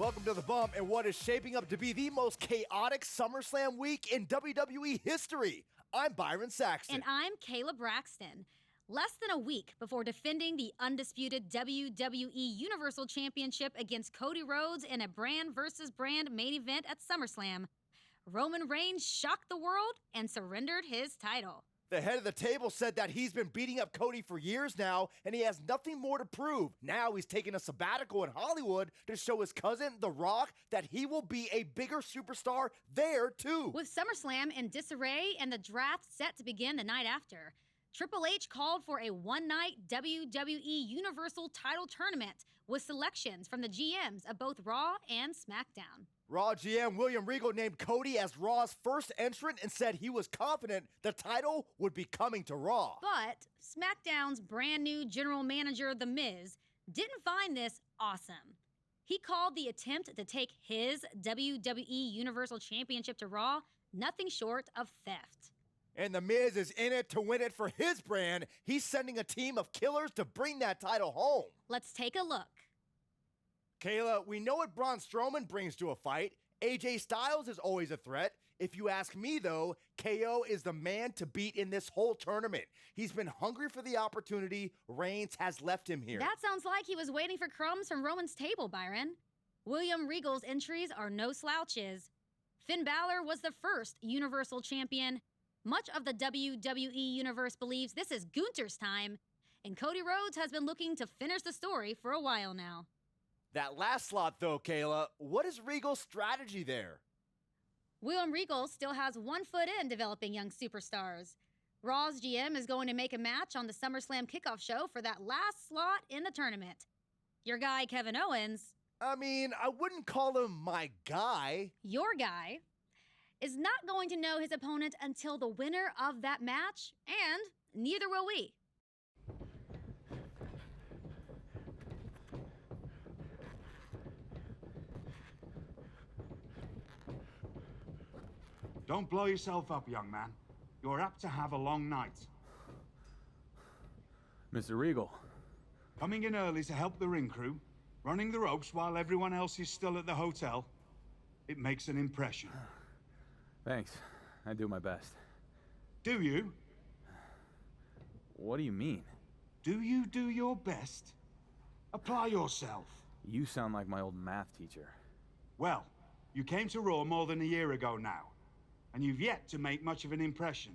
Welcome to The Bump and what is shaping up to be the most chaotic SummerSlam week in WWE history. I'm Byron Saxton. And I'm Kayla Braxton. Less than a week before defending the undisputed WWE Universal Championship against Cody Rhodes in a brand versus brand main event at SummerSlam, Roman Reigns shocked the world and surrendered his title. The head of the table said that he's been beating up Cody for years now, and he has nothing more to prove. Now he's taking a sabbatical in Hollywood to show his cousin, The Rock, that he will be a bigger superstar there, too. With SummerSlam in disarray and the draft set to begin the night after, Triple H called for a one-night WWE Universal title tournament with selections from the GMs of both Raw and SmackDown. Raw GM William Regal named Cody as Raw's first entrant and said he was confident the title would be coming to Raw. But SmackDown's brand new general manager, The Miz, didn't find this awesome. He called the attempt to take his WWE Universal Championship to Raw nothing short of theft. And The Miz is in it to win it for his brand. He's sending a team of killers to bring that title home. Let's take a look. Kayla, we know what Braun Strowman brings to a fight. AJ Styles is always a threat. If you ask me, though, KO is the man to beat in this whole tournament. He's been hungry for the opportunity. Reigns has left him here. That sounds like he was waiting for crumbs from Roman's table, Byron. William Regal's entries are no slouches. Finn Balor was the first Universal Champion. Much of the WWE Universe believes this is Gunther's time, and Cody Rhodes has been looking to finish the story for a while now. That last slot, though, Kayla, what is Regal's strategy there? William Regal still has one foot in developing young superstars. Raw's GM is going to make a match on the SummerSlam kickoff show for that last slot in the tournament. Your guy, Kevin Owens... I mean, I wouldn't call him my guy. Your guy is not going to know his opponent until the winner of that match, and neither will we. Don't blow yourself up, young man. You're apt to have a long night. Mr. Regal. Coming in early to help the ring crew, running the ropes while everyone else is still at the hotel, it makes an impression. Thanks. I do my best. Do you? What do you mean? Do you do your best? Apply yourself. You sound like my old math teacher. Well, you came to Raw more than a year ago now, and you've yet to make much of an impression.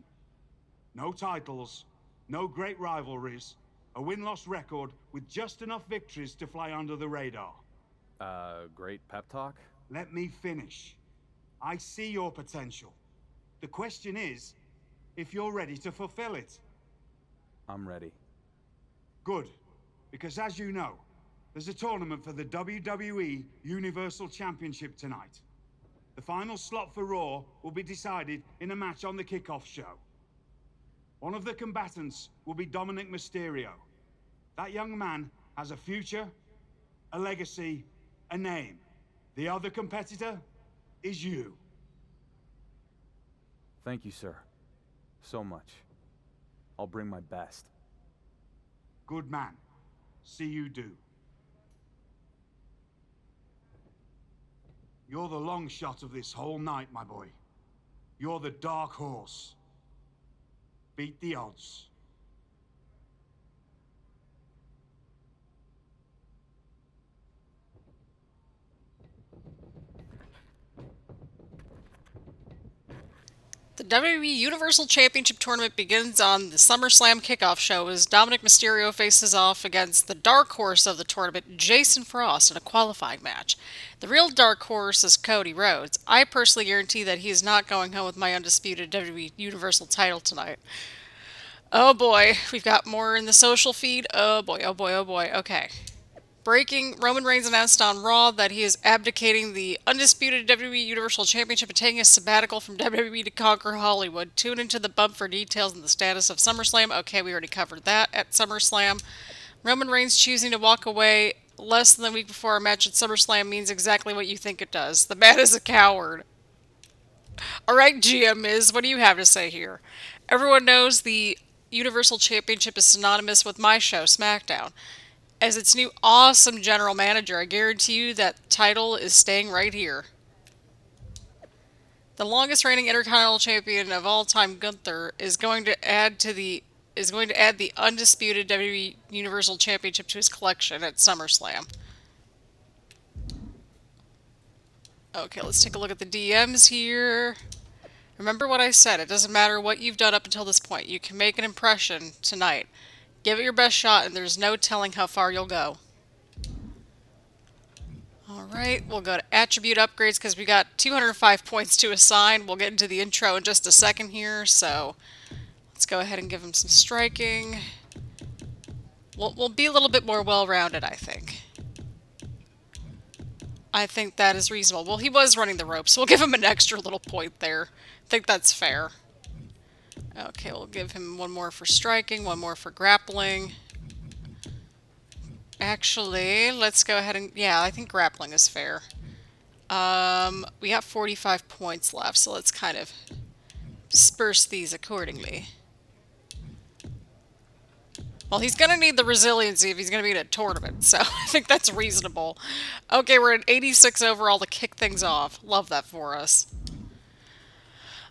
No titles, no great rivalries, a win-loss record with just enough victories to fly under the radar. Great pep talk? Let me finish. I see your potential. The question is, if you're ready to fulfill it. I'm ready. Good, because as you know, there's a tournament for the WWE Universal Championship tonight. The final slot for Raw will be decided in a match on the kickoff show. One of the combatants will be Dominik Mysterio. That young man has a future, a legacy, a name. The other competitor is you. Thank you, sir. So much. I'll bring my best. Good man. See you do. You're the long shot of this whole night, my boy. You're the dark horse. Beat the odds. The WWE Universal Championship Tournament begins on the SummerSlam kickoff show as Dominik Mysterio faces off against the dark horse of the tournament, Jason Frost, in a qualifying match. The real dark horse is Cody Rhodes. I personally guarantee that he is not going home with my undisputed WWE Universal title tonight. Oh boy, we've got more in the social feed. Oh boy, oh boy, oh boy. Okay. Breaking, Roman Reigns announced on Raw that he is abdicating the undisputed WWE Universal Championship and taking a sabbatical from WWE to conquer Hollywood. Tune into the bump for details on the status of SummerSlam. Okay, we already covered that at SummerSlam. Roman Reigns choosing to walk away less than a week before our match at SummerSlam means exactly what you think it does. The man is a coward. Alright, GM Miz, what do you have to say here? Everyone knows the Universal Championship is synonymous with my show, Smackdown. as its new awesome general manager. I guarantee you that title is staying right here. The longest reigning Intercontinental Champion of all time, Gunther, is going to add the Undisputed WWE Universal Championship to his collection at SummerSlam. Okay, let's take a look at the DMs here. Remember what I said, it doesn't matter what you've done up until this point. You can make an impression tonight. Give it your best shot, and there's no telling how far you'll go. Alright, we'll go to attribute upgrades because we got 205 points to assign. We'll get into the intro in just a second here, so let's go ahead and give him some striking. We'll be a little bit more well-rounded, I think. I think that is reasonable. Well, he was running the ropes, so we'll give him an extra little point there. I think that's fair. Okay, we'll give him one more for striking, one more for grappling. Actually, let's go ahead and... yeah, I think grappling is fair. We got 45 points left, so let's kind of disperse these accordingly. Well, he's going to need the resiliency if he's going to be in a tournament, so I think that's reasonable. Okay, we're at 86 overall to kick things off. Love that for us.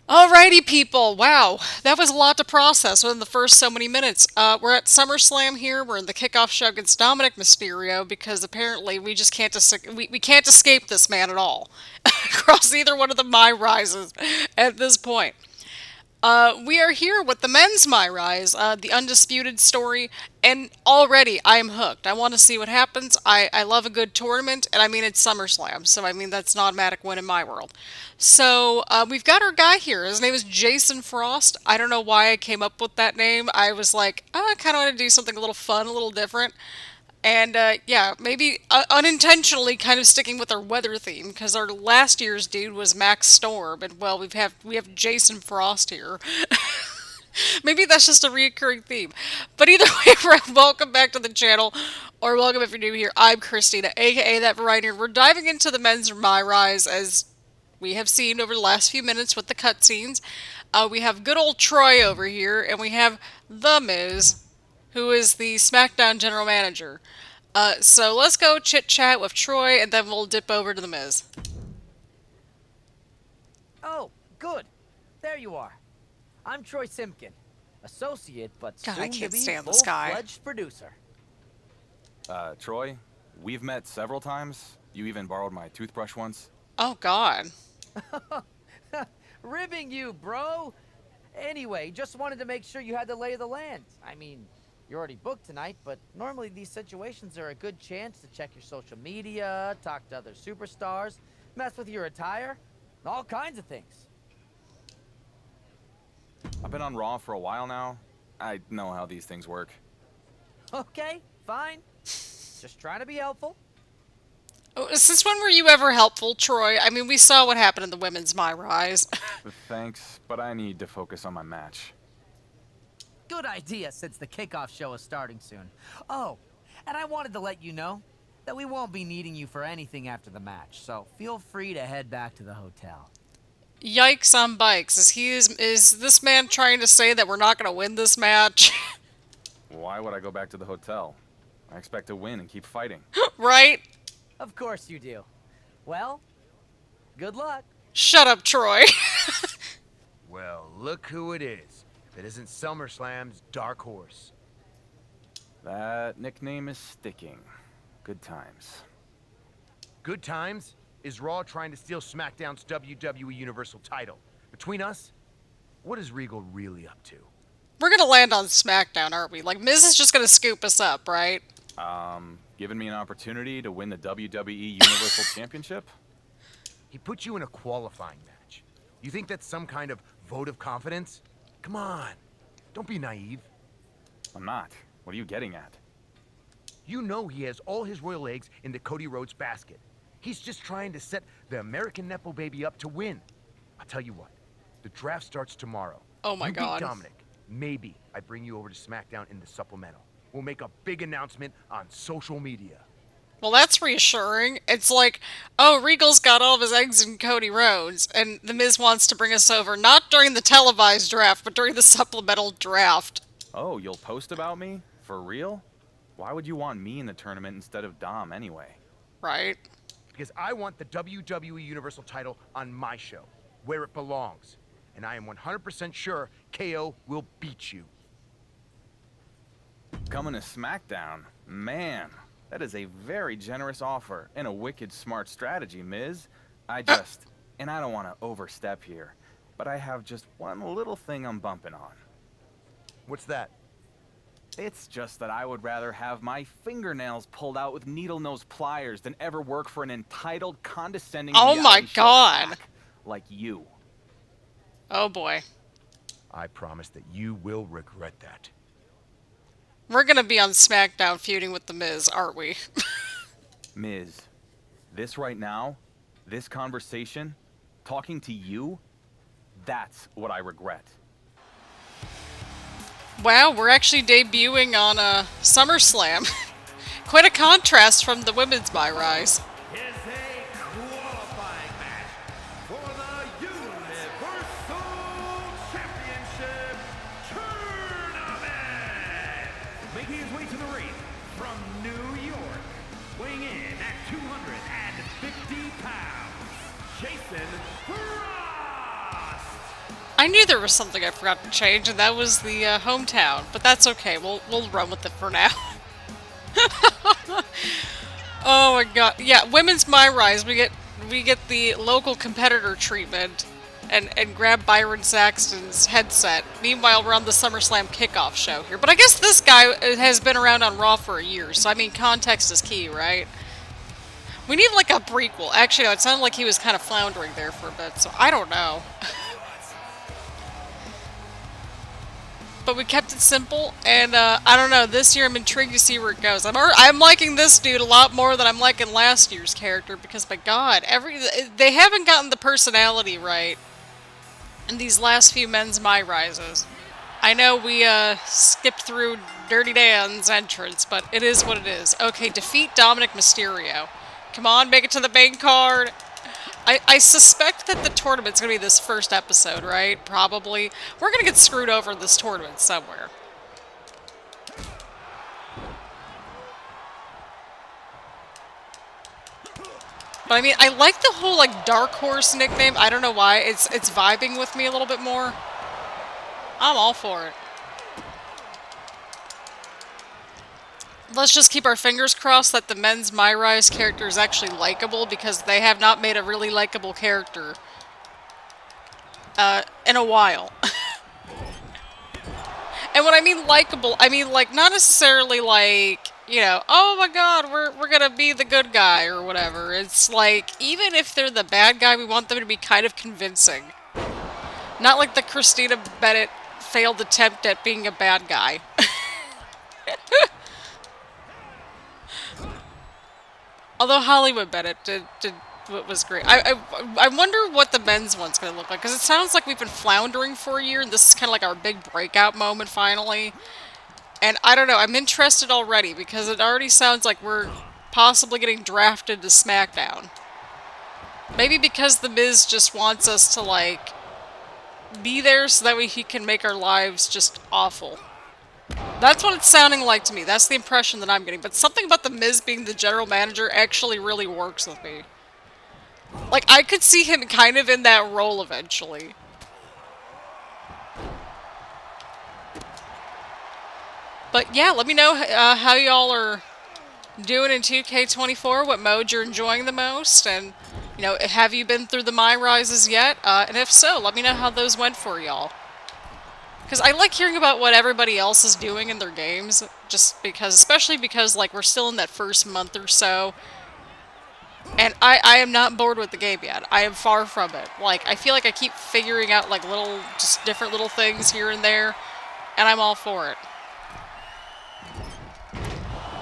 Alrighty, people. Wow, that was a lot to process within the first so many minutes. We're at SummerSlam here. We're in the kickoff show against Dominik Mysterio because apparently we just can't we can't escape this man at all across either one of the MyRises at this point. We are here with the men's MyRise, the Undisputed story, and already I am hooked. I want to see what happens. I love a good tournament, and I mean, it's SummerSlam, so I mean, that's an automatic win in my world. So, we've got our guy here. His name is Jason Frost. I don't know why I came up with that name. I was like, I kind of want to do something a little fun, a little different. And, yeah, maybe unintentionally kind of sticking with our weather theme, because our last year's dude was Max Storm, and, well, we have Jason Frost here. Maybe that's just a reoccurring theme. But either way, welcome back to the channel, or welcome if you're new here. I'm Christina, aka That Variety, and we're diving into the men's MyRise, as we have seen over the last few minutes with the cutscenes. We have good old Troy over here, and we have The Miz, who is the Smackdown general manager. So let's go chit-chat with Troy, and then we'll dip over to The Miz. Oh, good. There you are. I'm Troy Simpkin, associate, but God, I soon to can't be stand this guy. full-fledged producer. Troy, we've met several times. You even borrowed my toothbrush once. Oh, God. Ribbing you, bro. Anyway, just wanted to make sure you had the lay of the land. I mean, you're already booked tonight, but normally these situations are a good chance to check your social media, talk to other superstars, mess with your attire, all kinds of things. I've been on Raw for a while now. I know how these things work. Okay, fine. Just trying to be helpful. Oh, since when were you ever helpful, Troy? I mean, we saw what happened in the women's MyRise. Thanks, but I need to focus on my match. Good idea, since the kickoff show is starting soon. Oh, and I wanted to let you know that we won't be needing you for anything after the match, so feel free to head back to the hotel. Yikes on bikes. Is this man trying to say that we're not going to win this match? Why would I go back to the hotel? I expect to win and keep fighting. Right? Of course you do. Well, good luck. Shut up, Troy. Well, look who it is. That isn't SummerSlam's dark horse. That nickname is sticking. Good times. Good times? Is Raw trying to steal SmackDown's WWE Universal title? Between us, what is Regal really up to? We're going to land on Smackdown, aren't we? Like, Miz is just going to scoop us up, right? Giving me an opportunity to win the WWE Universal Championship? He put you in a qualifying match. You think that's some kind of vote of confidence? Come on, don't be naive. I'm not. What are you getting at? You know he has all his royal eggs in the Cody Rhodes basket. He's just trying to set the American Nepo baby up to win. I'll tell you what, the draft starts tomorrow. Oh my God. You beat Dominik. Maybe I bring you over to SmackDown in the supplemental. We'll make a big announcement on social media. Well, that's reassuring. It's like, oh, Regal's got all of his eggs in Cody Rhodes, and The Miz wants to bring us over, not during the televised draft, but during the supplemental draft. Oh, you'll post about me? For real? Why would you want me in the tournament instead of Dom anyway? Right. Because I want the WWE Universal title on my show, where it belongs. And I am 100% sure KO will beat you. Coming to Smackdown? Man, that is a very generous offer and a wicked smart strategy, Miz. And I don't want to overstep here, but I have just one little thing I'm bumping on. What's that? It's just that I would rather have my fingernails pulled out with needle-nose pliers than ever work for an entitled, condescending Oh my reality show God. hack like you. Oh boy. I promise that you will regret that. We're gonna be on SmackDown feuding with The Miz, aren't we? Miz, this right now, this conversation, talking to you, that's what I regret. Wow, we're actually debuting on SummerSlam. Quite a contrast from the women's MyRise. Is a qualifying match for the Universal Championship Tournament. Making his way to the ring from New York, weighing in at 250 pounds, Jason Frost. I knew there was something I forgot to change, and that was the hometown. But that's okay. We'll run with it for now. Oh my God! Yeah, women's MyRise. We get the local competitor treatment, and grab Byron Saxton's headset. Meanwhile, we're on the SummerSlam kickoff show here. But I guess this guy has been around on Raw for a year, so I mean, context is key, right? We need like a prequel. Actually, no, it sounded like he was kind of floundering there for a bit, so I don't know. But we kept it simple, and I don't know, this year I'm intrigued to see where it goes. I'm liking this dude a lot more than I'm liking last year's character, because my God, they haven't gotten the personality right in these last few men's MyRises. I know we skipped through Dirty Dan's entrance, but it is what it is. Okay, defeat Dominik Mysterio. Come on, make it to the main card. I suspect that the tournament's going to be this first episode, right? Probably. We're going to get screwed over in this tournament somewhere. But I mean, I like the whole, like, Dark Horse nickname. I don't know why. It's vibing with me a little bit more. I'm all for it. Let's just keep our fingers crossed that the men's MyRise character is actually likable, because they have not made a really likable character in a while. And when I mean likable, I mean like not necessarily like, you know, oh my God, we're gonna be the good guy or whatever. It's like even if they're the bad guy, we want them to be kind of convincing. Not like the Christina Bennett failed attempt at being a bad guy. Although Hollywood Bennett was great. I wonder what the men's one's going to look like, because it sounds like we've been floundering for a year, and this is kind of like our big breakout moment finally. And I don't know, I'm interested already, because it already sounds like we're possibly getting drafted to SmackDown. Maybe because The Miz just wants us to, like, be there so that he can make our lives just awful. That's what it's sounding like to me. That's the impression that I'm getting. But something about The Miz being the general manager actually really works with me. Like, I could see him kind of in that role eventually. But yeah, let me know how y'all are doing in 2K24, what mode you're enjoying the most, and, you know, have you been through the MyRises yet? And if so, let me know how those went for y'all. Because I like hearing about what everybody else is doing in their games, just because, especially because, like, we're still in that first month or so, and I am not bored with the game yet. I am far from it. Like, I feel like I keep figuring out, like, just different little things here and there, and I'm all for it.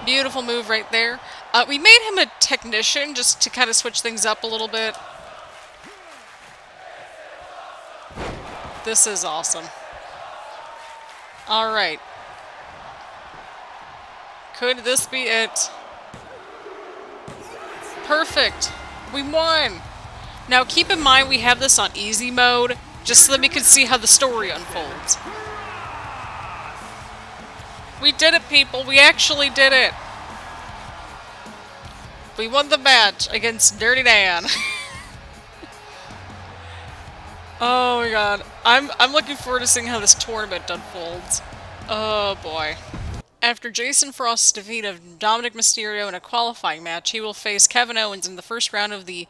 Beautiful move right there. We made him a technician, just to kind of switch things up a little bit. This is awesome. Alright. Could this be it? Perfect. We won. Now keep in mind we have this on easy mode, just so that we can see how the story unfolds. We did it, people. We actually did it. We won the match against Dirty Dan. Oh my god. I'm looking forward to seeing how this tournament unfolds. Oh boy. After Jason Frost's defeat of Dominik Mysterio in a qualifying match, he will face Kevin Owens in the first round of the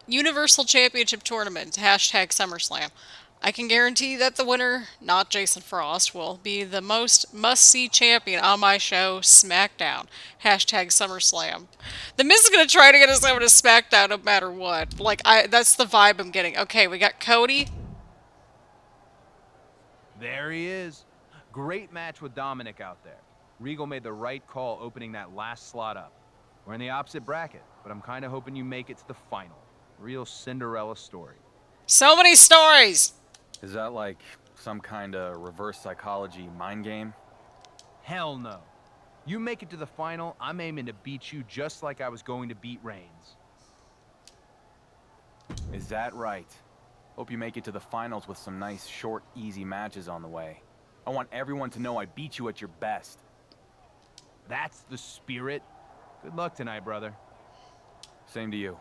Universal Championship Tournament, hashtag SummerSlam. I can guarantee that the winner, not Jason Frost, will be the most must-see champion on my show, Smackdown, hashtag SummerSlam. The Miz is going to try to get us over to Smackdown no matter what. Like, that's the vibe I'm getting. Okay, we got Cody. There he is. Great match with Dominik out there. Regal made the right call opening that last slot up. We're in the opposite bracket, but I'm kind of hoping you make it to the final. Real Cinderella story. So many stories! Is that like some kind of reverse psychology mind game? Hell no. You make it to the final, I'm aiming to beat you just like I was going to beat Reigns. Is that right? Hope you make it to the finals with some nice, short, easy matches on the way. I want everyone to know I beat you at your best. That's the spirit. Good luck tonight, brother. Same to you.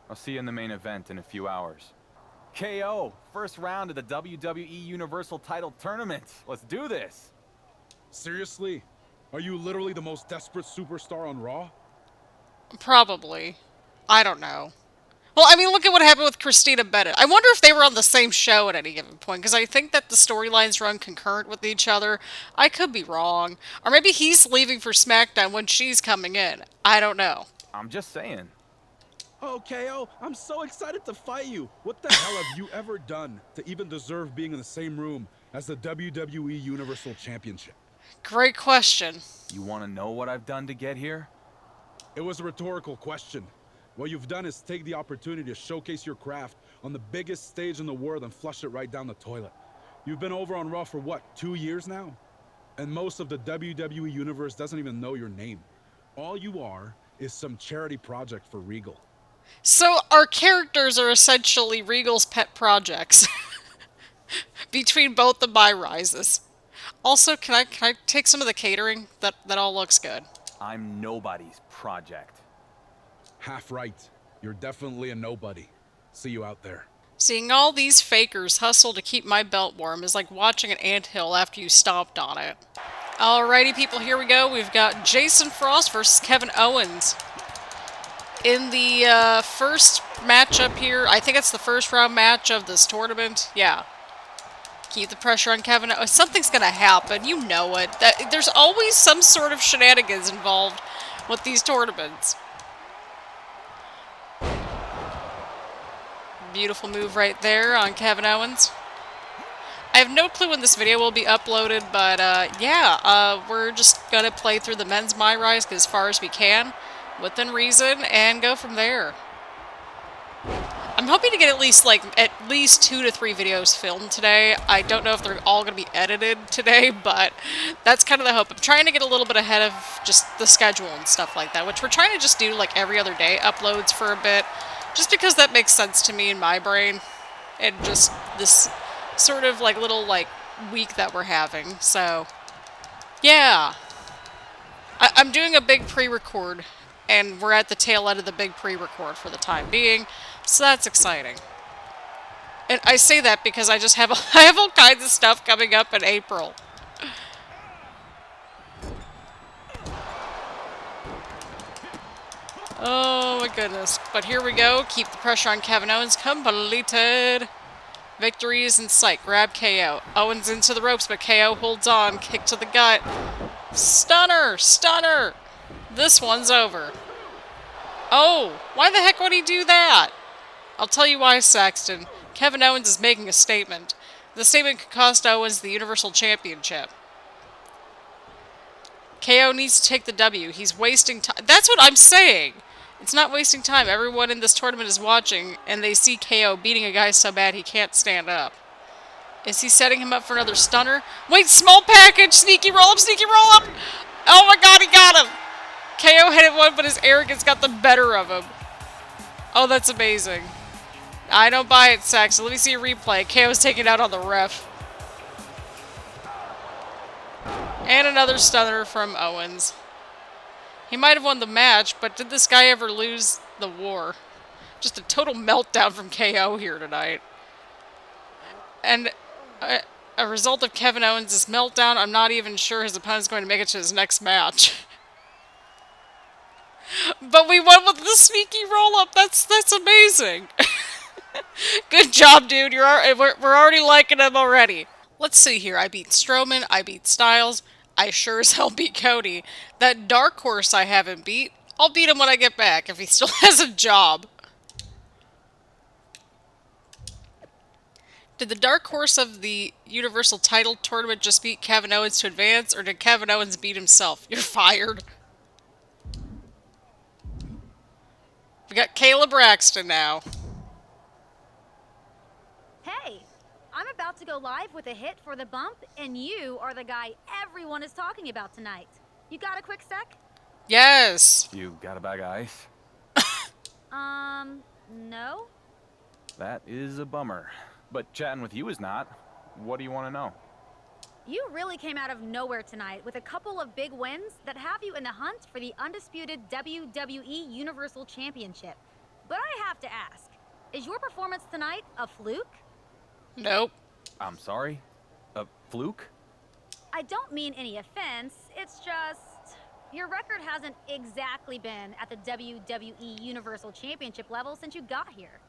I'll see you in the main event in a few hours. KO, first round of the WWE Universal Title Tournament. Let's do this. Seriously? Are you literally the most desperate superstar on Raw? Probably. I don't know. Well, I mean, look at what happened with Christina Bennett. I wonder if they were on the same show at any given point, because I think that the storylines run concurrent with each other. I could be wrong. Or maybe he's leaving for SmackDown when she's coming in. I don't know. I'm just saying. Oh, KO, I'm so excited to fight you. What the hell have you ever done to even deserve being in the same room as the WWE Universal Championship? Great question. You want to know what I've done to get here? It was a rhetorical question. What you've done is take the opportunity to showcase your craft on the biggest stage in the world and flush it right down the toilet. You've been over on Raw for what, 2 years now? And most of the WWE Universe doesn't even know your name. All you are is some charity project for Regal. So our characters are essentially Regal's pet projects. Between both the MyRises. Also, can I take some of the catering? That all looks good. I'm nobody's project. Half right. You're definitely a nobody. See you out there. Seeing all these fakers hustle to keep my belt warm is like watching an anthill after you stomped on it. Alrighty, people, here we go. We've got Jason Frost versus Kevin Owens. In the first matchup here, I think it's the first round match of this tournament. Yeah. Keep the pressure on Kevin. Something's going to happen. You know it. There's always some sort of shenanigans involved with these tournaments. Beautiful move right there on Kevin Owens. I have no clue when this video will be uploaded, but yeah, we're just going to play through the men's MyRise as far as we can, within reason, and go from there. I'm hoping to get at least 2 to 3 videos filmed today. I don't know if they're all going to be edited today, but that's kind of the hope. I'm trying to get a little bit ahead of just the schedule and stuff like that, which we're trying to just do like every other day uploads for a bit, just because that makes sense to me in my brain, and just this sort of like little like week that we're having. So yeah, I'm doing a big pre-record, and we're at the tail end of the big pre-record for the time being, so that's exciting. And I say that because I just have I have all kinds of stuff coming up in April. Oh my goodness. But here we go. Keep the pressure on Kevin Owens. Completed. Victory is in sight. Grab KO. Owens into the ropes, but KO holds on. Kick to the gut. Stunner! Stunner! This one's over. Oh, why the heck would he do that? I'll tell you why, Saxton. Kevin Owens is making a statement. The statement could cost Owens the Universal Championship. KO needs to take the W. He's wasting time. That's what I'm saying. It's not wasting time. Everyone in this tournament is watching, and they see KO beating a guy so bad he can't stand up. Is he setting him up for another stunner? Wait, small package! Sneaky roll-up, sneaky roll-up! Oh my god, he got him! KO hit one, but his arrogance got the better of him. Oh, that's amazing. I don't buy it, Saxon. Let me see a replay. KO's taking it out on the ref. And another stunner from Owens. He might have won the match, but did this guy ever lose the war? Just a total meltdown from KO here tonight. And a result of Kevin Owens' meltdown, I'm not even sure his opponent's going to make it to his next match. But we won with the sneaky roll-up. That's amazing. Good job, dude. We're already liking him already. Let's see here. I beat Strowman. I beat Styles. I sure as hell beat Cody. That dark horse I haven't beat, I'll beat him when I get back if he still has a job. Did the dark horse of the Universal title tournament just beat Kevin Owens to advance, or did Kevin Owens beat himself? You're fired. We got Kayla Braxton now. Hey, I'm about to go live with a hit for the bump, and you are the guy everyone is talking about tonight. You got a quick sec? Yes. You got a bag of ice? No? That is a bummer. But chatting with you is not. What do you want to know? You really came out of nowhere tonight with a couple of big wins that have you in the hunt for the undisputed WWE Universal Championship. But I have to ask, is your performance tonight a fluke? Nope. I'm sorry? A fluke? I don't mean any offense, it's just your record hasn't exactly been at the WWE Universal Championship level since you got here.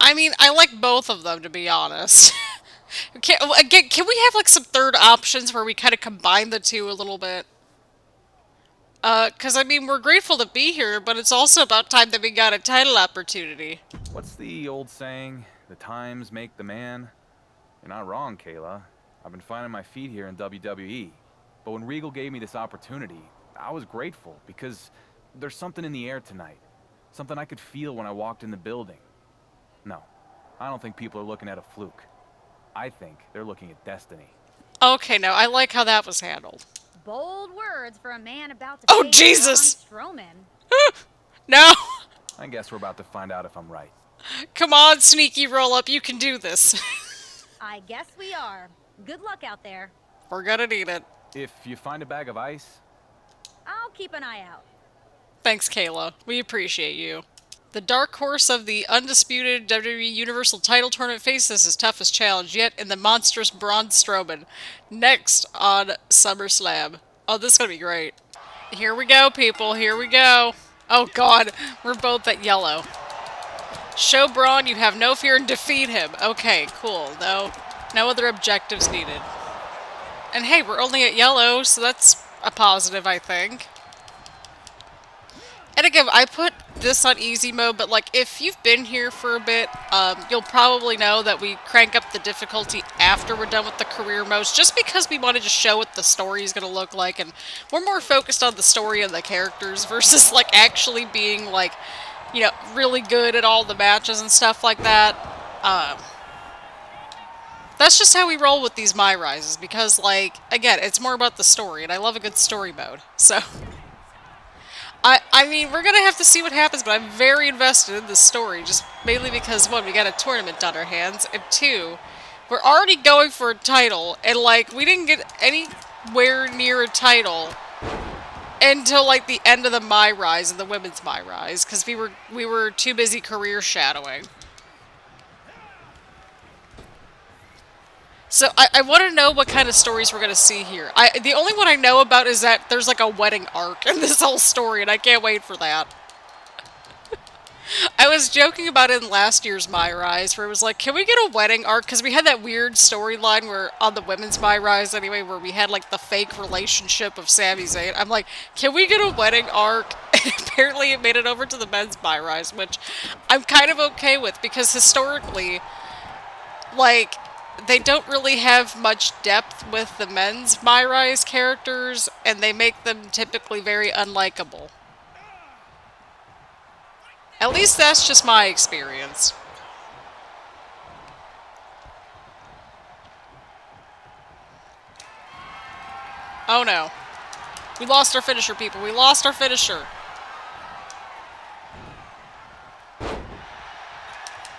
I mean, I like both of them, to be honest. Can we have like some third options where we kind of combine the two a little bit? Because I mean, we're grateful to be here, but it's also about time that we got a title opportunity. What's the old saying? The times make the man? You're not wrong, Kayla. I've been finding my feet here in WWE. But when Regal gave me this opportunity, I was grateful because there's something in the air tonight. Something I could feel when I walked in the building. No, I don't think people are looking at a fluke. I think they're looking at destiny. Okay, no, I like how that was handled. Bold words for a man about to Oh, face Jesus! Braun Strowman. No! I guess we're about to find out if I'm right. Come on, sneaky roll-up, you can do this. I guess we are. Good luck out there. We're gonna need it. If you find a bag of ice... I'll keep an eye out. Thanks, Kayla. We appreciate you. The dark horse of the undisputed WWE Universal title tournament faces his toughest challenge yet in the monstrous Braun Strowman. Next on SummerSlam. Oh, this is gonna be great. Here we go, people. Here we go. Oh, God. We're both at yellow. Show Braun you have no fear and defeat him. Okay, cool. No other objectives needed. And hey, we're only at yellow, so that's a positive, I think. And again, I put this on easy mode, but like if you've been here for a bit, you'll probably know that we crank up the difficulty after we're done with the career modes, just because we wanted to show what the story is going to look like, and we're more focused on the story and the characters versus like actually being like, you know, really good at all the matches and stuff like that. That's just how we roll with these MyRises, because like, again, it's more about the story, and I love a good story mode, so... I mean, we're going to have to see what happens, but I'm very invested in this story, just mainly because, one, we got a tournament on our hands, and two, we're already going for a title, and, like, we didn't get anywhere near a title until, like, the end of the MyRise and the women's MyRise, because we were too busy career shadowing. So I want to know what kind of stories we're going to see here. The only one I know about is that there's like a wedding arc in this whole story, and I can't wait for that. I was joking about it in last year's MyRise, where it was like, can we get a wedding arc? Because we had that weird storyline where, on the women's MyRise anyway, where we had like the fake relationship of Sami Zayn. I'm like, can we get a wedding arc? And apparently it made it over to the men's MyRise, which I'm kind of okay with, because historically, like... they don't really have much depth with the men's MyRise characters, and they make them typically very unlikable. At least that's just my experience. Oh no. We lost our finisher, people. We lost our finisher.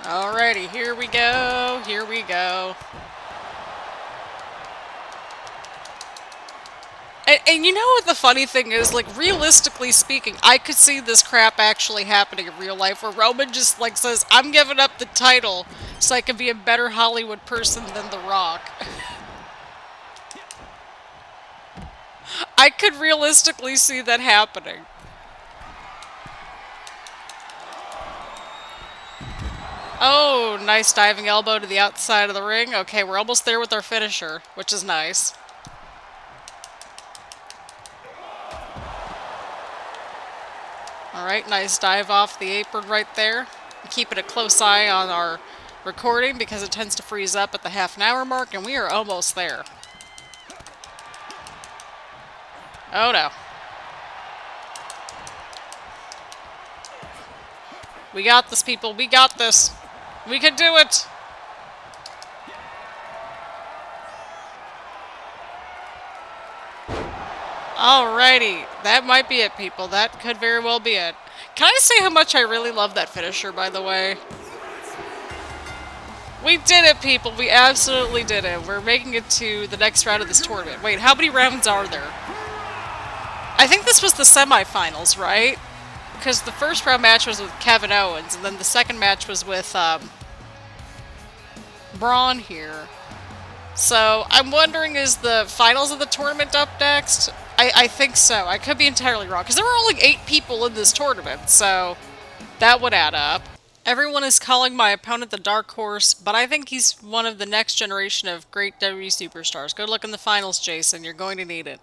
Alrighty, here we go. Here we go. And you know what the funny thing is? Like, realistically speaking, I could see this crap actually happening in real life, where Roman just, like, says, I'm giving up the title so I can be a better Hollywood person than The Rock. I could realistically see that happening. Oh, nice diving elbow to the outside of the ring. Okay, we're almost there with our finisher, which is nice. Alright, nice dive off the apron right there. Keeping a close eye on our recording because it tends to freeze up at the half-an-hour mark, and we are almost there. Oh no. We got this, people. We got this. We can do it. Alrighty. That might be it, people. That could very well be it. Can I say how much I really love that finisher, by the way? We did it, people. We absolutely did it. We're making it to the next round of this tournament. Wait, how many rounds are there? I think this was the semifinals, right? Because the first round match was with Kevin Owens, and then the second match was with Braun here. So I'm wondering, is the finals of the tournament up next? I think so. I could be entirely wrong, because there were only 8 people in this tournament, so that would add up. Everyone is calling my opponent the Dark Horse, but I think he's one of the next generation of great WWE superstars. Good luck in the finals, Jason. You're going to need it.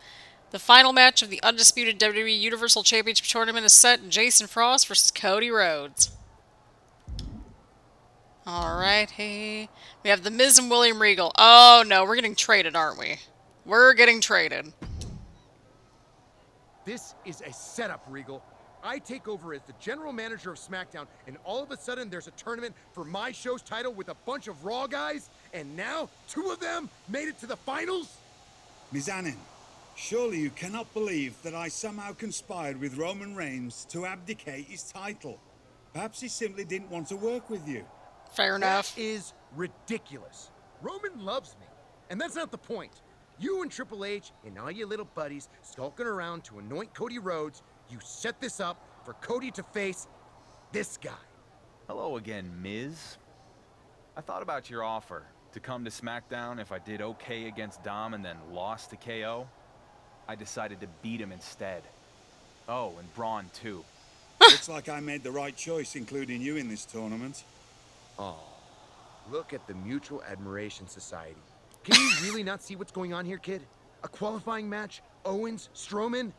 The final match of the Undisputed WWE Universal Championship Tournament is set. Jason Frost versus Cody Rhodes. Alright, hey. We have The Miz and William Regal. Oh no, we're getting traded, aren't we? We're getting traded. This is a setup, Regal. I take over as the general manager of SmackDown, and all of a sudden there's a tournament for my show's title with a bunch of Raw guys, and now 2 of them made it to the finals? Mizanin, surely you cannot believe that I somehow conspired with Roman Reigns to abdicate his title. Perhaps he simply didn't want to work with you. Fair enough. That is ridiculous. Roman loves me, and that's not the point. You and Triple H and all your little buddies skulking around to anoint Cody Rhodes. You set this up for Cody to face this guy. Hello again, Miz. I thought about your offer to come to SmackDown if I did okay against Dom and then lost to KO. I decided to beat him instead. Oh, and Braun too. Looks like I made the right choice including you in this tournament. Oh, look at the Mutual Admiration Society. Can you really not see what's going on here, kid? A qualifying match, Owens, Strowman?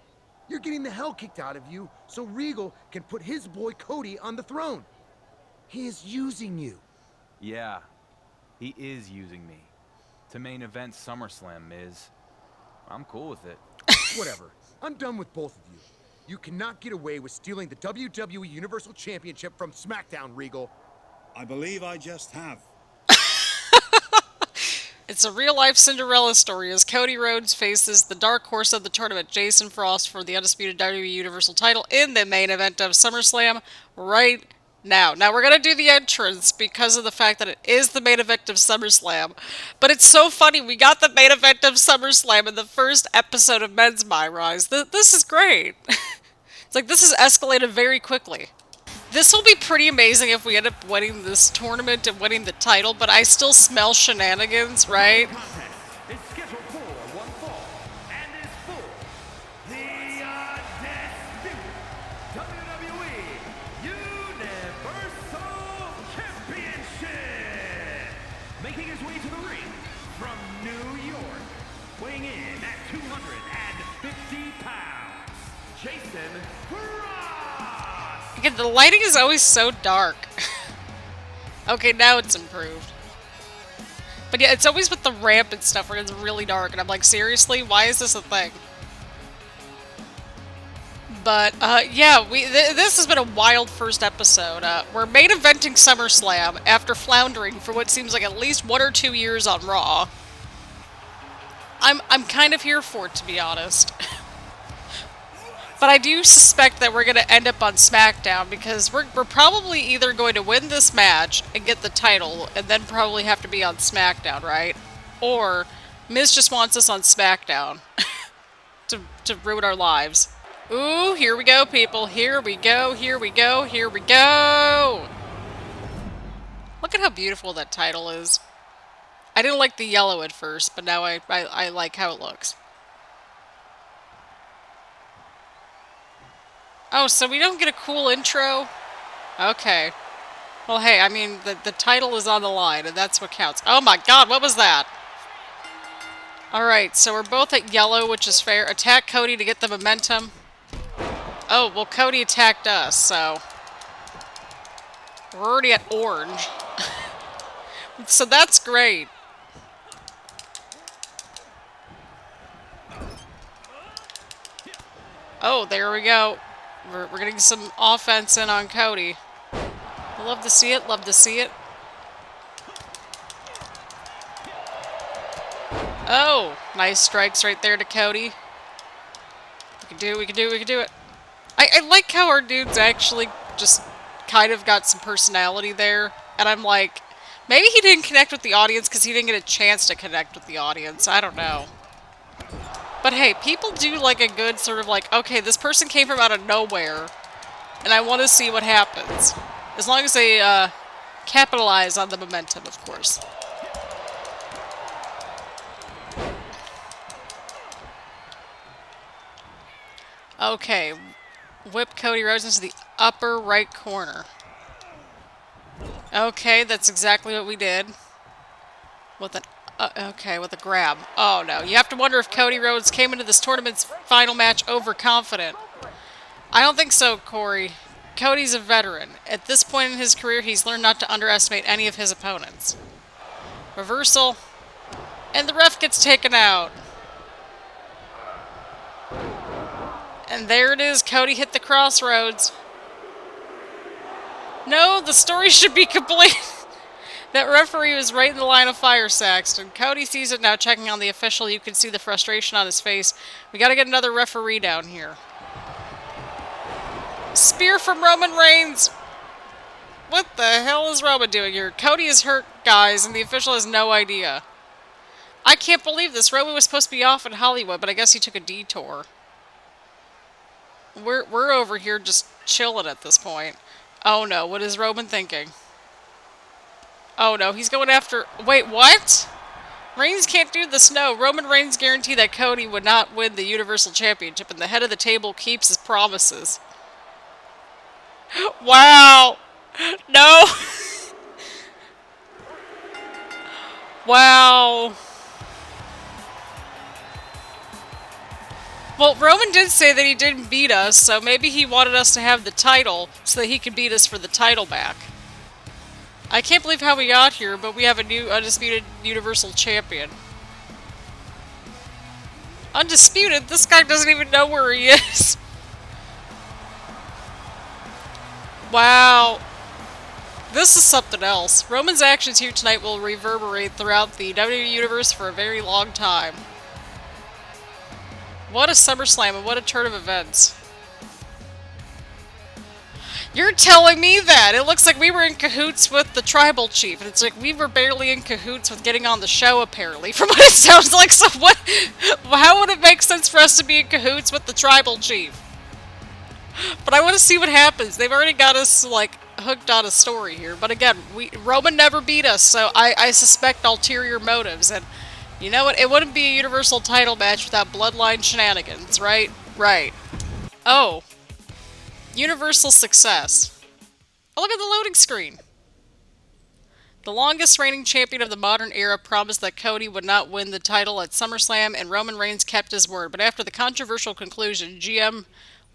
You're getting the hell kicked out of you so Regal can put his boy Cody on the throne. He is using you. Yeah, he is using me. To main event SummerSlam, Miz. I'm cool with it. Whatever. I'm done with both of you. You cannot get away with stealing the WWE Universal Championship from SmackDown, Regal. I believe I just have. It's a real-life Cinderella story as Cody Rhodes faces the dark horse of the tournament, Jason Frost, for the Undisputed WWE Universal title in the main event of SummerSlam right now. Now, we're going to do the entrance because of the fact that it is the main event of SummerSlam. But it's so funny, we got the main event of SummerSlam in the first episode of Men's MyRise. This is great. It's like this has escalated very quickly. This will be pretty amazing if we end up winning this tournament and winning the title, but I still smell shenanigans, right? It's scheduled for one fall and is for the Undisputed WWE Universal Championship. Making his way to the ring from New York, weighing in at 250 pounds, Jason Frost. Again, the lighting is always so dark. Okay, now it's improved. But yeah, it's always with the ramp and stuff where it's really dark, and I'm like, seriously? Why is this a thing? But, yeah, this has been a wild first episode. We're main eventing SummerSlam after floundering for what seems like at least 1 or 2 years on Raw. I'm kind of here for it, to be honest. But I do suspect that we're going to end up on SmackDown because we're probably either going to win this match and get the title and then probably have to be on SmackDown, right? Or Miz just wants us on SmackDown. to ruin our lives. Ooh, here we go, people. Here we go, here we go, here we go! Look at how beautiful that title is. I didn't like the yellow at first, but now I like how it looks. Oh, so we don't get a cool intro? Okay. Well, hey, I mean, the title is on the line, and that's what counts. Oh my god, what was that? Alright, so we're both at yellow, which is fair. Attack Cody to get the momentum. Oh, well, Cody attacked us, so... We're already at orange. So that's great. Oh, there we go. We're getting some offense in on Cody. Love to see it, love to see it. Oh, nice strikes right there to Cody. We can do it, we can do it, we can do it. I like how our dude's actually just kind of got some personality there. And I'm like, maybe he didn't connect with the audience because he didn't get a chance to connect with the audience. I don't know. But hey, people do like a good sort of like, okay, this person came from out of nowhere, and I want to see what happens. As long as they capitalize on the momentum, of course. Okay, whip Cody Rhodes into the upper right corner. Okay, that's exactly what we did. With an with a grab. Oh no, you have to wonder if Cody Rhodes came into this tournament's final match overconfident. I don't think so, Corey. Cody's a veteran. At this point in his career, he's learned not to underestimate any of his opponents. Reversal. And the ref gets taken out. And there it is. Cody hit the crossroads. No, the story should be complete. That referee was right in the line of fire, Saxton. Cody sees it now, checking on the official. You can see the frustration on his face. We gotta get another referee down here. Spear from Roman Reigns. What the hell is Roman doing here? Cody is hurt, guys, and the official has no idea. I can't believe this. Roman was supposed to be off in Hollywood, but I guess he took a detour. We're over here just chilling at this point. Oh no, what is Roman thinking? Oh no, he's going after... Wait, what? Reigns can't do this, no. Roman Reigns guaranteed that Cody would not win the Universal Championship, and the head of the table keeps his promises. Wow! No! Wow! Well, Roman did say that he didn't beat us, so maybe he wanted us to have the title so that he could beat us for the title back. I can't believe how we got here, but we have a new Undisputed Universal Champion. Undisputed? This guy doesn't even know where he is. Wow. This is something else. Roman's actions here tonight will reverberate throughout the WWE Universe for a very long time. What a SummerSlam and what a turn of events. You're telling me that! It looks like we were in cahoots with the tribal chief, and it's like we were barely in cahoots with getting on the show, apparently, from what it sounds like. So what? How would it make sense for us to be in cahoots with the tribal chief? But I want to see what happens. They've already got us, like, hooked on a story here. But again, Roman never beat us, so I suspect ulterior motives. And you know what? It wouldn't be a Universal title match without bloodline shenanigans, right? Right. Oh. Universal success. Oh, look at the loading screen. The longest reigning champion of the modern era promised that Cody would not win the title at SummerSlam, and Roman Reigns kept his word. But after the controversial conclusion, GM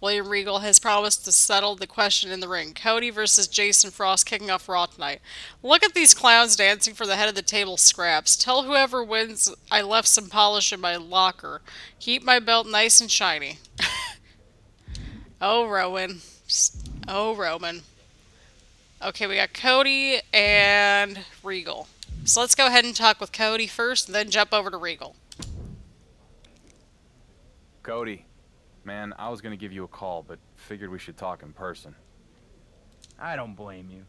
William Regal has promised to settle the question in the ring. Cody versus Jason Frost kicking off Raw tonight. Look at these clowns dancing for the head of the table scraps. Tell whoever wins I left some polish in my locker. Keep my belt nice and shiny. Oh, Rowan. Oh, Roman. Okay, we got Cody and Regal. So let's go ahead and talk with Cody first, and then jump over to Regal. Cody, man, I was gonna give you a call, but figured we should talk in person. I don't blame you.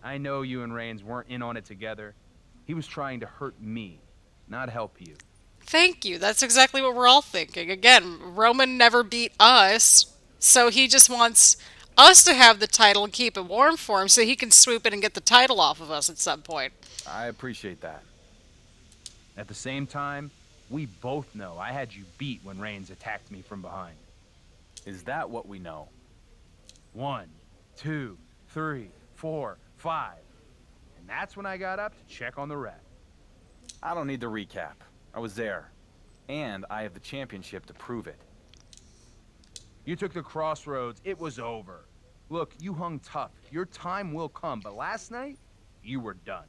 I know you and Reigns weren't in on it together. He was trying to hurt me, not help you. Thank you. That's exactly what we're all thinking. Again, Roman never beat us, so he just wants us to have the title and keep it warm for him so he can swoop in and get the title off of us at some point. I appreciate that. At the same time, we both know I had you beat when Reigns attacked me from behind. Is that what we know? 1, 2, 3, 4, 5. And that's when I got up to check on the rep. I don't need to recap. I was there. And I have the championship to prove it. You took the crossroads, it was over. Look, you hung tough. Your time will come, but last night, you were done.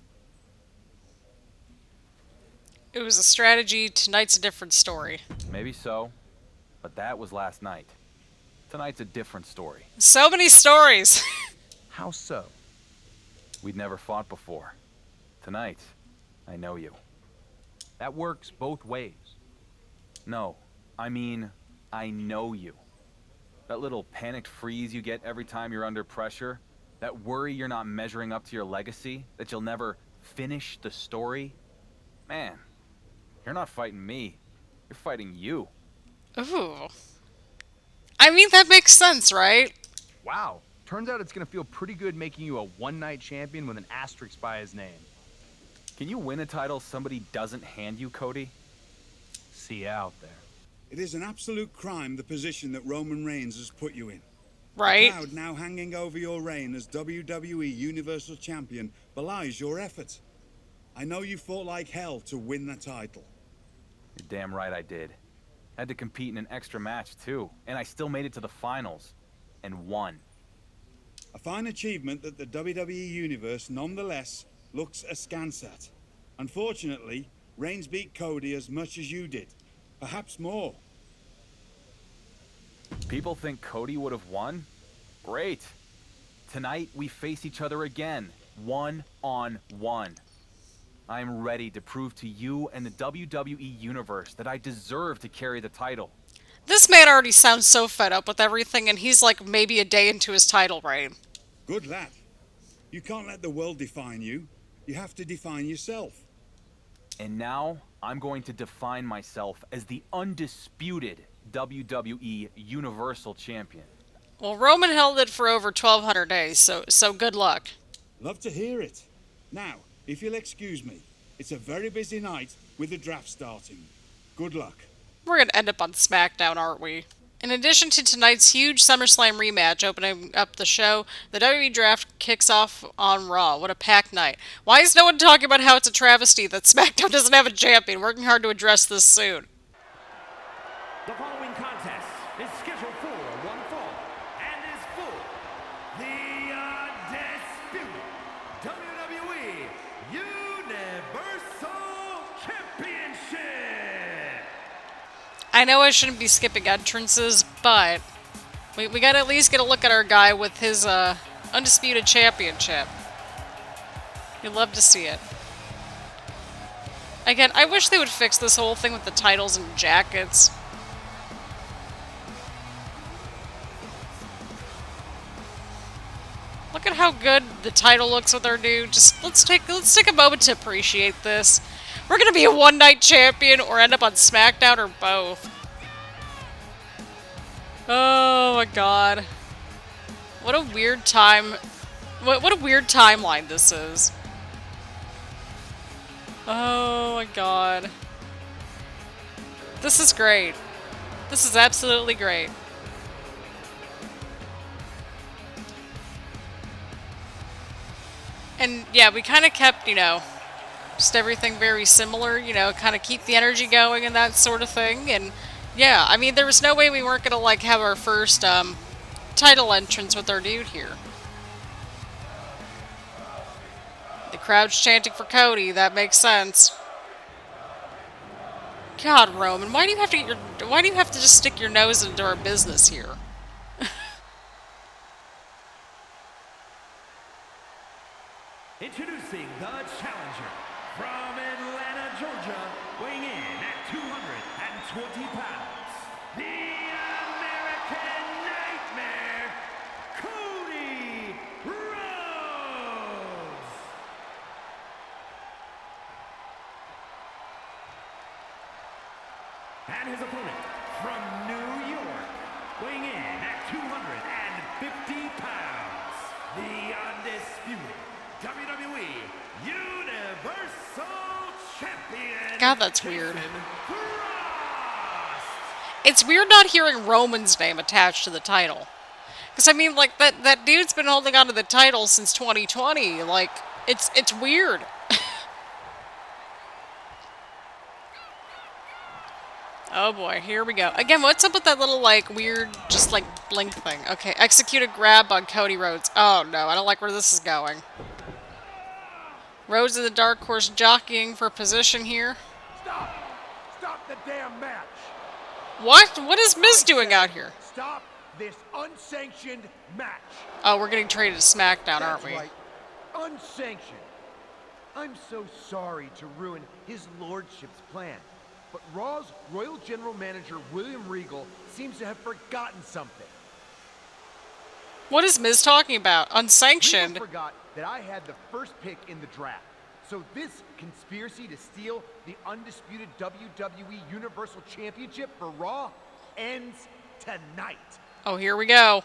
It was a strategy. Tonight's a different story. Maybe so, but that was last night. Tonight's a different story. So many stories. How so? We'd never fought before. Tonight, I know you. That works both ways. No, I mean, I know you. That little panicked freeze you get every time you're under pressure, that worry you're not measuring up to your legacy, that you'll never finish the story. Man, you're not fighting me. You're fighting you. Ooh. I mean, that makes sense, right? Wow. Turns out it's gonna feel pretty good making you a one-night champion with an asterisk by his name. Can you win a title somebody doesn't hand you, Cody? See you out there. It is an absolute crime, the position that Roman Reigns has put you in. Right. The cloud now hanging over your reign as WWE Universal Champion belies your effort. I know you fought like hell to win the title. You're damn right I did. Had to compete in an extra match, too. And I still made it to the finals. And won. A fine achievement that the WWE Universe, nonetheless, looks askance at. Unfortunately, Reigns beat Cody as much as you did. Perhaps more. People think Cody would have won? Great. Tonight, we face each other again. 1-on-1. I'm ready to prove to you and the WWE Universe that I deserve to carry the title. This man already sounds so fed up with everything, and he's like maybe a day into his title reign. Good lad. You can't let the world define you. You have to define yourself. And now, I'm going to define myself as the undisputed WWE Universal Champion. Well, Roman held it for over 1,200 days, so good luck. Love to hear it. Now, if you'll excuse me, it's a very busy night with the draft starting. Good luck. We're going to end up on Smackdown, aren't we? In addition to tonight's huge SummerSlam rematch opening up the show, the WWE Draft kicks off on Raw. What a packed night. Why is no one talking about how it's a travesty that SmackDown doesn't have a champion? Working hard to address this soon. The following contest is scheduled for one fall and is for the Undisputed WWE Universal Championship. I know I shouldn't be skipping entrances, but we gotta at least get a look at our guy with his Undisputed Championship. You'd love to see it. Again, I wish they would fix this whole thing with the titles and jackets. Look at how good the title looks with our new. Just let's take a moment to appreciate this. We're gonna be a one-night champion or end up on SmackDown or both. Oh my god. What a weird time. What a weird timeline this is. Oh my god. This is great. This is absolutely great. And yeah, we kind of kept, just everything very similar, kind of keep the energy going and that sort of thing. And yeah, I mean, there was no way we weren't going to have our first title entrance with our dude here. The crowd's chanting for Cody, that makes sense. God, Roman, why do you have to just stick your nose into our business here? Introducing the challenger from Atlanta, Georgia, weighing in at 220 pounds, the American Nightmare, Cody Rhodes. 'Cause opponent from New York, weighing in at 250 pounds, the undisputed WWE Universal Champion. God, that's weird. Jason Frost. It's weird not hearing Roman's name attached to the title. Because, I mean, like, that dude's been holding on to the title since 2020. Like, it's weird. Oh boy, here we go. Again, what's up with that little, like, weird, just, like, blink thing? Okay, execute a grab on Cody Rhodes. Oh no, I don't like where this is going. Rhodes in the dark horse jockeying for position here. Stop! Stop the damn match! What? What is Miz doing out here? Stop this unsanctioned match! Oh, we're getting traded to Smackdown, aren't we? Right. Unsanctioned. I'm so sorry to ruin his lordship's plan, but Raw's Royal General Manager William Regal seems to have forgotten something. What is Miz talking about? Unsanctioned? Regal forgot that I had the first pick in the draft. So this conspiracy to steal the undisputed WWE Universal Championship for Raw ends tonight. Oh, here we go.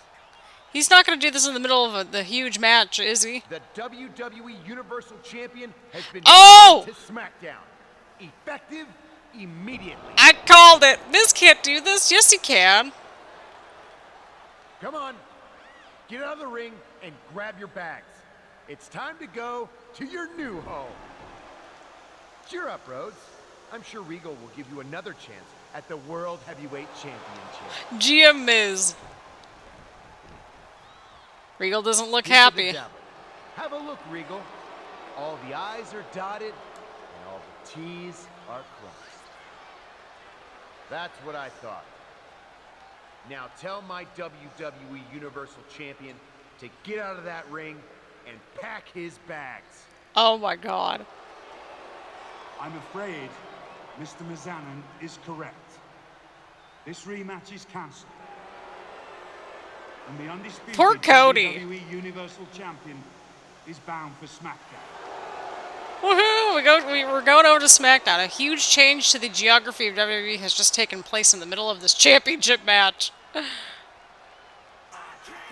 He's not going to do this in the middle of the huge match, is he? The WWE Universal Champion has been Oh! to SmackDown. Effective immediately. I called it. Miz can't do this. Yes, he can. Come on. Get out of the ring and grab your bags. It's time to go to your new home. Cheer up, Rhodes. I'm sure Regal will give you another chance at the World Heavyweight Championship. GM Miz. Regal doesn't look Here's the happy. devil. Have a look, Regal. All the I's are dotted and all the T's are crossed. That's what I thought. Now tell my WWE Universal Champion to get out of that ring and pack his bags. Oh my god. I'm afraid Mr. Mizanin is correct. This rematch is cancelled. And the undisputed Poor Cody. WWE Universal Champion is bound for SmackDown. Woohoo! We're going over to SmackDown. A huge change to the geography of WWE has just taken place in the middle of this championship match.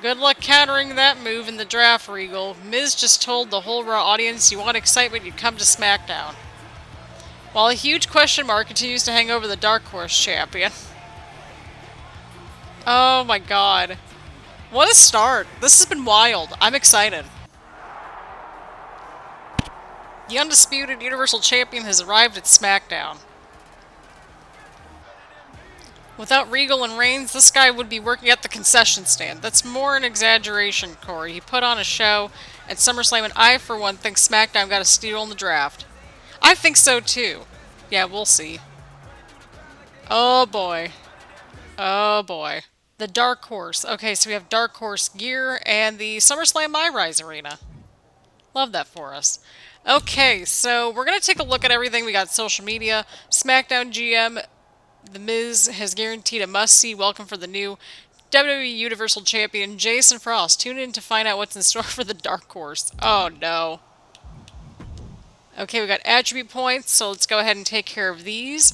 Good luck countering that move in the draft, Regal. Miz just told the whole Raw audience you want excitement, you come to SmackDown. While a huge question mark continues to hang over the Dark Horse champion. Oh my god. What a start. This has been wild. I'm excited. The undisputed Universal Champion has arrived at SmackDown. Without Regal and Reigns, this guy would be working at the concession stand. That's more an exaggeration, Corey. He put on a show at SummerSlam, and I, for one, think SmackDown got a steal in the draft. I think so, too. Yeah, we'll see. Oh, boy. Oh, boy. The Dark Horse. Okay, so we have Dark Horse gear and the SummerSlam MyRise arena. Love that for us. Okay, so we're going to take a look at everything. We got social media, SmackDown GM, The Miz has guaranteed a must-see welcome for the new WWE Universal Champion, Jason Frost. Tune in to find out what's in store for the Dark Horse. Oh, no. Okay, we got attribute points, so let's go ahead and take care of these.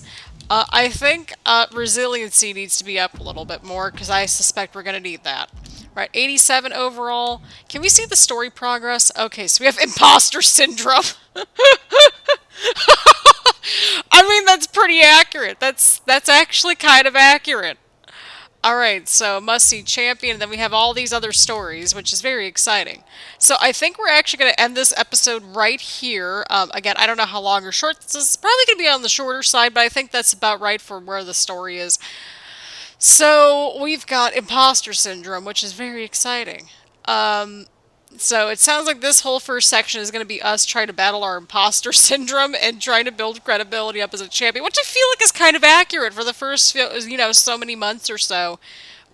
I think resiliency needs to be up a little bit more, because I suspect we're going to need that. Right, 87 overall. Can we see the story progress? Okay, so we have imposter syndrome. I mean, that's pretty accurate. That's actually kind of accurate. Alright, so must-see champion, and then we have all these other stories, which is very exciting. So I think we're actually going to end this episode right here. Again, I don't know how long or short this is. Probably going to be on the shorter side, but I think that's about right for where the story is. So we've got imposter syndrome, which is very exciting. So it sounds like this whole first section is going to be us trying to battle our imposter syndrome and trying to build credibility up as a champion, which I feel like is kind of accurate for the first, so many months or so,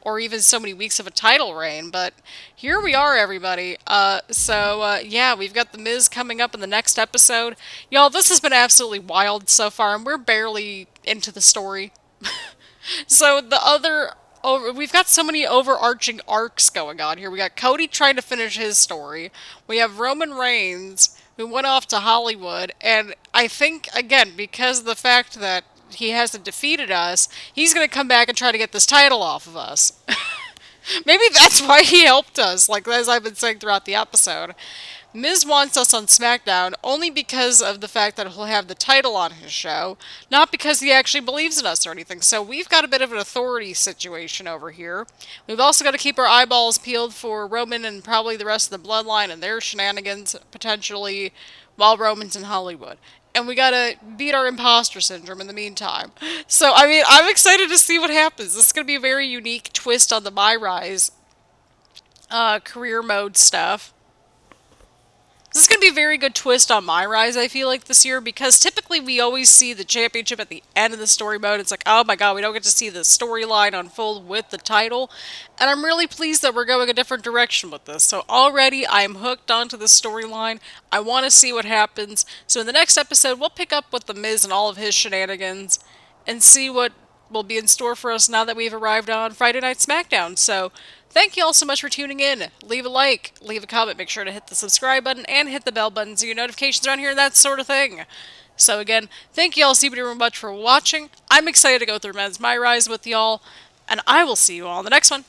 or even so many weeks of a title reign. But here we are, everybody. Yeah, we've got The Miz coming up in the next episode. Y'all, this has been absolutely wild so far, and we're barely into the story. So we've got so many overarching arcs going on here. We got Cody trying to finish his story. We have Roman Reigns, who went off to Hollywood. And I think, again, because of the fact that he hasn't defeated us, he's going to come back and try to get this title off of us. Maybe that's why he helped us, like as I've been saying throughout the episode. Miz wants us on SmackDown only because of the fact that he'll have the title on his show, not because he actually believes in us or anything. So we've got a bit of an authority situation over here. We've also got to keep our eyeballs peeled for Roman and probably the rest of the bloodline and their shenanigans, potentially, while Roman's in Hollywood. And we gotta beat our imposter syndrome in the meantime. So, I mean, I'm excited to see what happens. This is gonna be a very unique twist on the MyRise career mode stuff. This is going to be a very good twist on MyRise, I feel like, this year, because typically we always see the championship at the end of the story mode. It's like, oh my god, we don't get to see the storyline unfold with the title. And I'm really pleased that we're going a different direction with this. So already I am hooked onto the storyline. I want to see what happens. So in the next episode, we'll pick up with The Miz and all of his shenanigans and see what will be in store for us now that we've arrived on Friday Night SmackDown. So thank you all so much for tuning in. Leave a like, leave a comment, make sure to hit the subscribe button and hit the bell button so you get notifications around here and that sort of thing. So again, thank you all super much for watching. I'm excited to go through Men's MyRise with y'all, and I will see you all in the next one.